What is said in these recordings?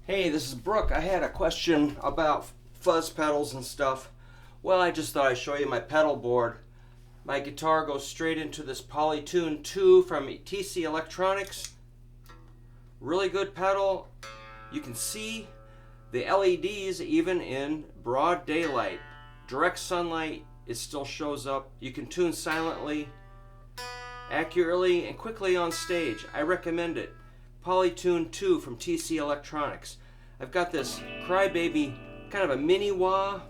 Hey, this is Brook. I had a question about fuzz pedals and stuff. Well, I just thought I'd show you my pedal board. My guitar goes straight into this Polytune 2 from TC Electronics. Really good pedal. You can see the LEDs even in broad daylight. Direct sunlight, it still shows up. You can tune silently, accurately, and quickly on stage. I recommend it. Polytune 2 from TC Electronics. I've got this Crybaby, kind of a mini wah.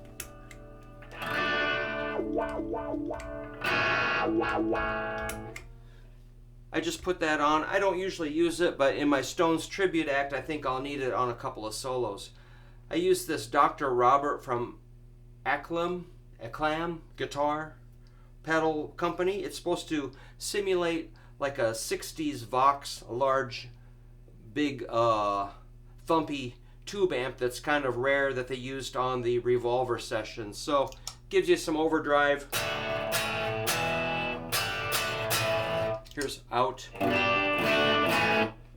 I just put that on. I don't usually use it, but in my Stones Tribute Act, I think I'll need it on a couple of solos. I use this Dr. Robert from Acclam Guitar Pedal Company. It's supposed to simulate like a 60s Vox, a large, big, thumpy tube amp that's kind of rare that they used on the Revolver sessions. So, gives you some overdrive. Here's out.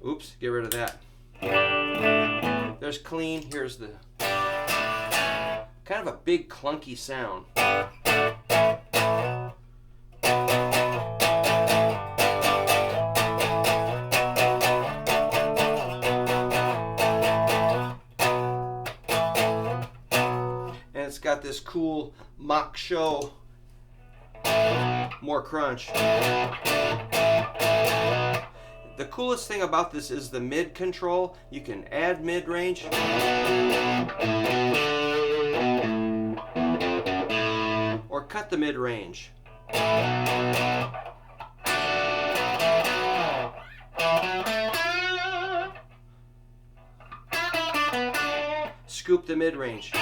Oops, get rid of that. There's clean. Here's the kind of a big clunky sound. And it's got this cool MShow, more crunch. The coolest thing about this is the mid control. You can add mid-range or cut the mid-range. Scoop the mid-range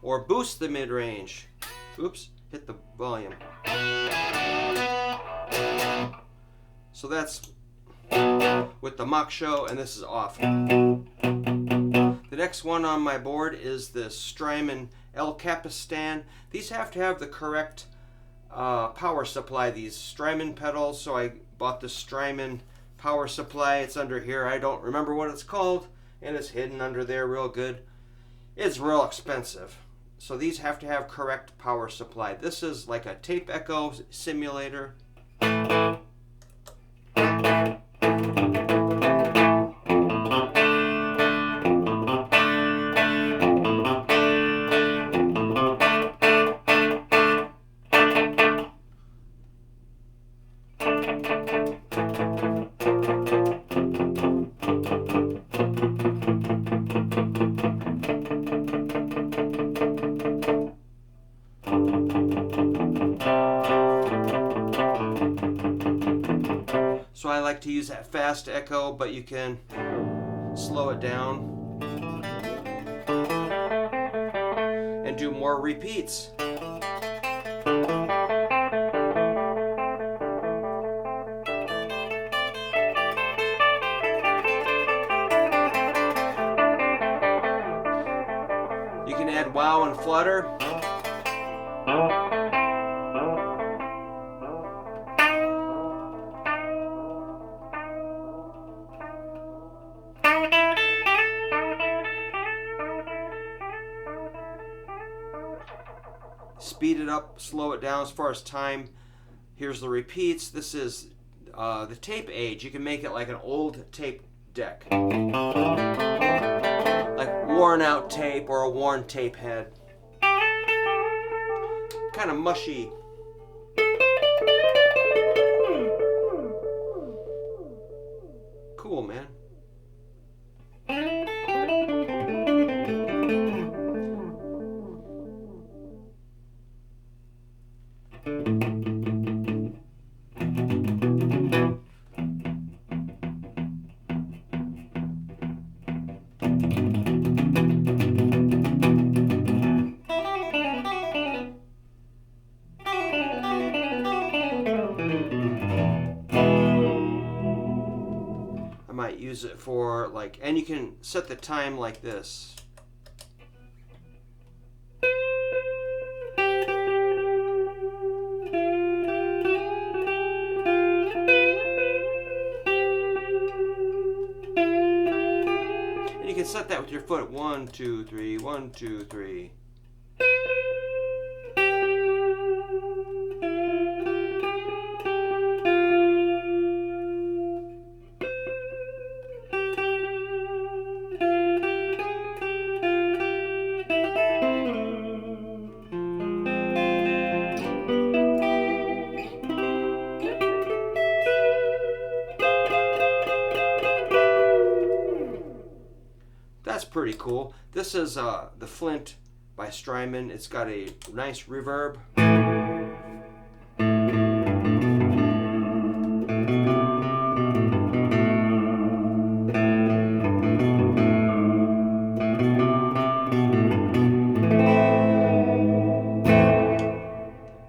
or boost the mid-range. Oops, hit the volume. So that's with the MShow, and this is off. The next one on my board is the Strymon El Capistan. These have to have the correct power supply, these Strymon pedals, so I bought the Strymon power supply. It's under here. I don't remember what it's called, and it's hidden under there real good. It's real expensive. So these have to have correct power supply. This is like a tape echo simulator. So I like to use that fast echo, but you can slow it down and do more repeats. You can add wow and flutter. Speed it up, slow it down as far as time. Here's the repeats. This is the tape age. You can make it like an old tape deck, like worn out tape or a worn tape head. Kind of mushy. Cool, man. I might use it for like, and you can set the time like this. can set that with your foot. 1, 2, 3, 1, 2, 3. That's pretty cool. This is the Flint by Strymon. It's got a nice reverb.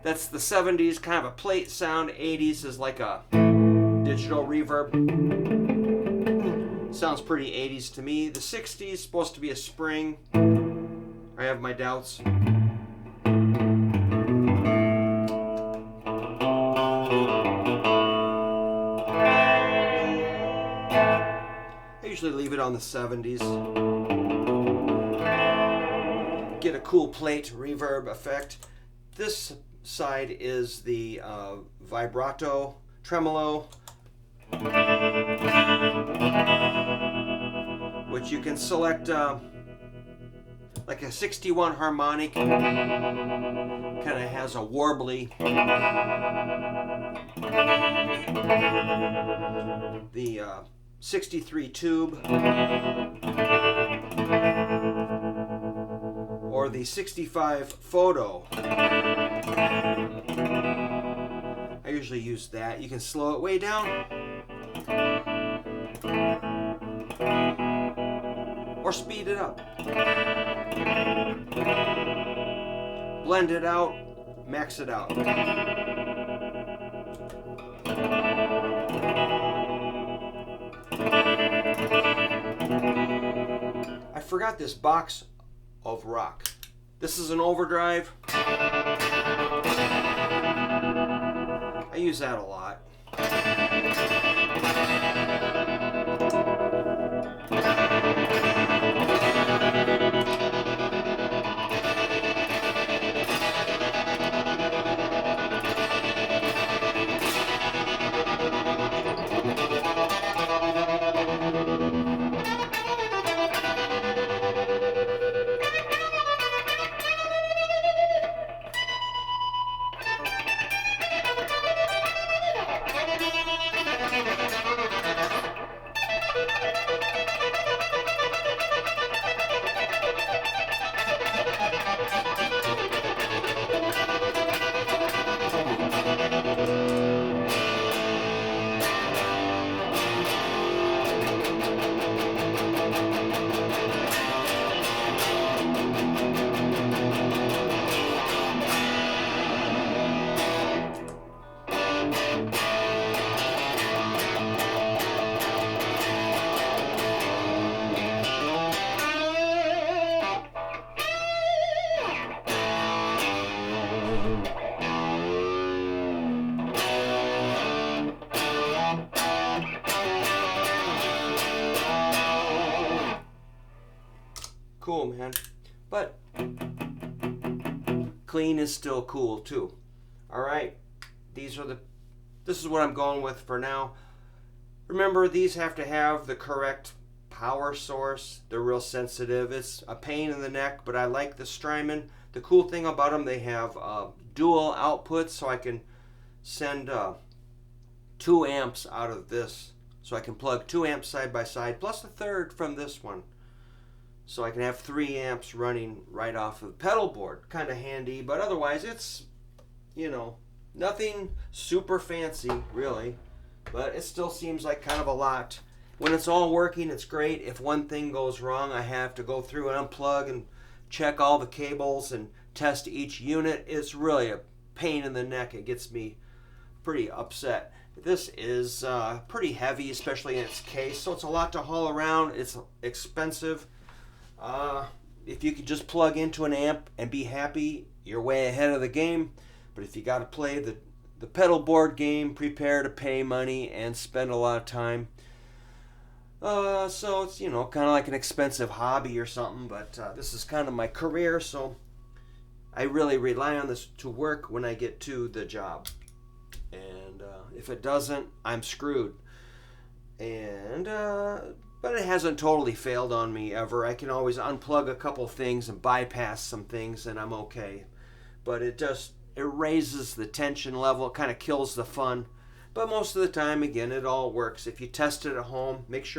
That's the 70s, kind of a plate sound. 80s is like a digital reverb. Sounds pretty 80s to me. The 60s supposed to be a spring. I have my doubts. I usually leave it on the 70s. Get a cool plate reverb effect. This side is the vibrato tremolo, which you can select like a 61 harmonic. Kind of has a warbly. The 63 tube, or the 65 photo. I usually use that. You can slow it way down or speed it up. Blend it out, max it out. I forgot this box of rock. This is an overdrive. I use that a lot. Cool, man. But clean is still cool too. Alright, this is what I'm going with for now. Remember, these have to have the correct power source. They're real sensitive. It's a pain in the neck, but I like the Strymon. The cool thing about them, they have dual outputs, so I can send 2 amps out of this. So I can plug 2 amps side by side, plus a third from this one. So I can have 3 amps running right off of the pedal board. Kind of handy, but otherwise it's, you know, nothing super fancy, really. But it still seems like kind of a lot. When it's all working, it's great. If one thing goes wrong, I have to go through and unplug and check all the cables and test each unit. It's really a pain in the neck. It gets me pretty upset. This is pretty heavy, especially in its case, so it's a lot to haul around. It's expensive. If you could just plug into an amp and be happy, you're way ahead of the game. But if you got to play the pedal board game, prepare to pay money and spend a lot of time. So it's, kind of like an expensive hobby or something, but this is kind of my career, so I really rely on this to work when I get to the job. And if it doesn't, I'm screwed. And, but it hasn't totally failed on me ever. I can always unplug a couple things and bypass some things, and I'm okay. But it raises the tension level, kind of kills the fun. But most of the time, again, it all works. If you test it at home, make sure